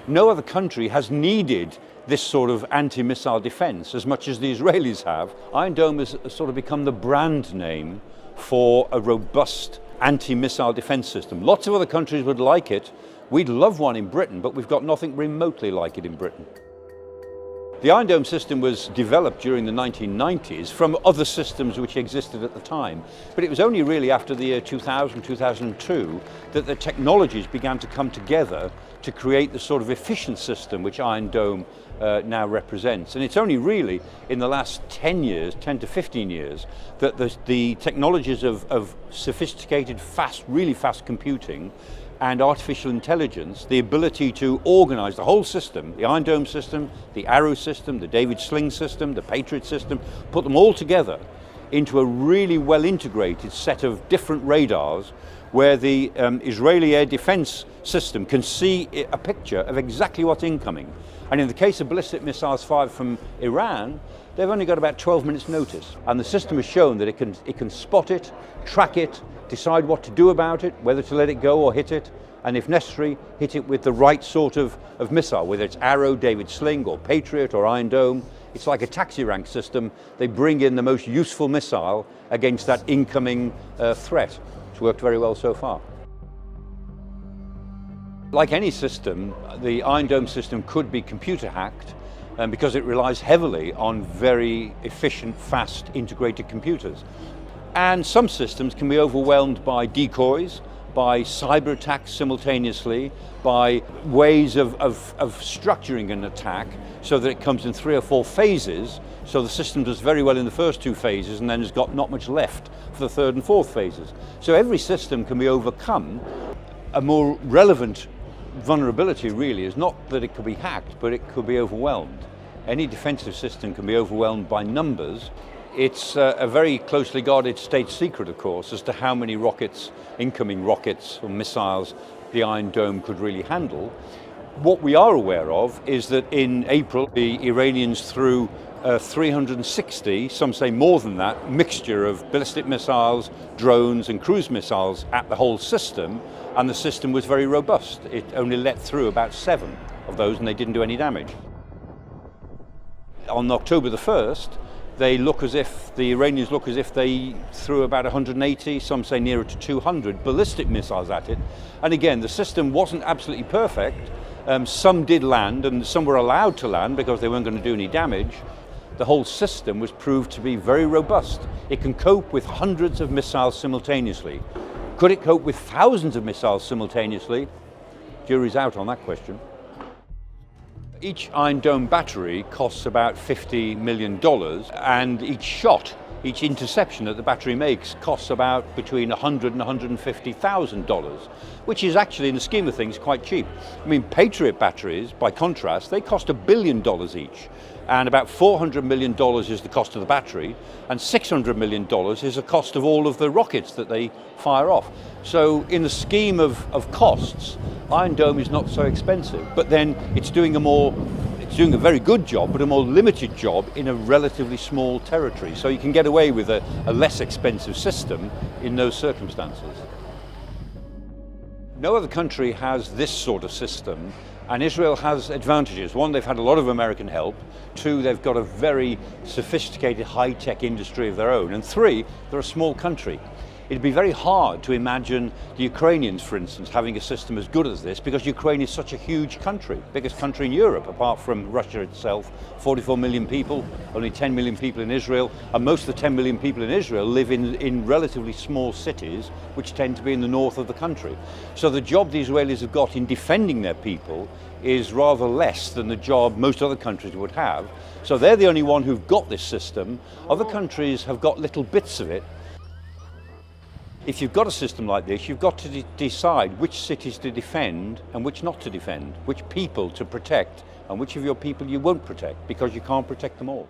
No other country has needed this sort of anti-missile defense as much as the Israelis have. Iron Dome has sort of become the brand name for a robust anti-missile defense system. Lots of other countries would like it. We'd love one in Britain, but we've got nothing remotely like it in Britain. The Iron Dome system was developed during the 1990s from other systems which existed at the time, but it was only really after the year 2000, 2002 that the technologies began to come together to create the sort of efficient system which Iron Dome now represents. And it's only really in the last 10 years, 10 to 15 years, that the technologies of sophisticated, really fast computing and artificial intelligence, the ability to organize the whole system, the Iron Dome system, the Arrow system, the David Sling system, the Patriot system, put them all together into a really well integrated set of different radars where the Israeli air defense system can see a picture of exactly what's incoming. And in the case of ballistic missiles fired from Iran, they've only got about 12 minutes notice. And the system has shown that it can spot it, track it, decide what to do about it, whether to let it go or hit it, and if necessary, hit it with the right sort of missile, whether it's Arrow, David Sling, or Patriot, or Iron Dome. It's like a taxi rank system. They bring in the most useful missile against that incoming threat. It's worked very well so far. Like any system, the Iron Dome system could be computer hacked, because it relies heavily on very efficient, fast, integrated computers. And some systems can be overwhelmed by decoys, by cyber attacks simultaneously, by ways of structuring an attack so that it comes in 3 or 4 phases, so the system does very well in the first 2 phases and then has got not much left for the 3rd and 4th phases. So every system can be overcome. A more relevant vulnerability really is not that it could be hacked, but it could be overwhelmed. Any defensive system can be overwhelmed by numbers. It's a very closely guarded state secret, of course, as to how many rockets, incoming rockets or missiles, the Iron Dome could really handle. What we are aware of is that in April, the Iranians threw 360, some say more than that, mixture of ballistic missiles, drones and cruise missiles at the whole system, and the system was very robust. It only let through about 7 of those and they didn't do any damage. On October the 1st, the Iranians look as if they threw about 180, some say nearer to 200 ballistic missiles at it. And again, the system wasn't absolutely perfect. Some did land and some were allowed to land because they weren't going to do any damage. The whole system was proved to be very robust. It can cope with hundreds of missiles simultaneously. Could it cope with thousands of missiles simultaneously? Jury's out on that question. Each Iron Dome battery costs about $50 million, and each shot, each interception that the battery makes costs about between $100,000 and $150,000, which is actually, in the scheme of things, quite cheap. I mean, Patriot batteries, by contrast, they cost $1 billion each, and about $400 million is the cost of the battery, and $600 million is the cost of all of the rockets that they fire off. So in the scheme of costs, Iron Dome is not so expensive, but then it's doing a very good job, but a more limited job in a relatively small territory. So you can get away with a less expensive system in those circumstances. No other country has this sort of system, and Israel has advantages. 1, they've had a lot of American help. 2, they've got a very sophisticated high-tech industry of their own. And 3, they're a small country. It'd be very hard to imagine the Ukrainians, for instance, having a system as good as this, because Ukraine is such a huge country, biggest country in Europe, apart from Russia itself, 44 million people, only 10 million people in Israel, and most of the 10 million people in Israel live in relatively small cities, which tend to be in the north of the country. So the job the Israelis have got in defending their people is rather less than the job most other countries would have. So they're the only one who've got this system. Other countries have got little bits of it. If you've got a system like this, you've got to decide which cities to defend and which not to defend, which people to protect and which of your people you won't protect, because you can't protect them all.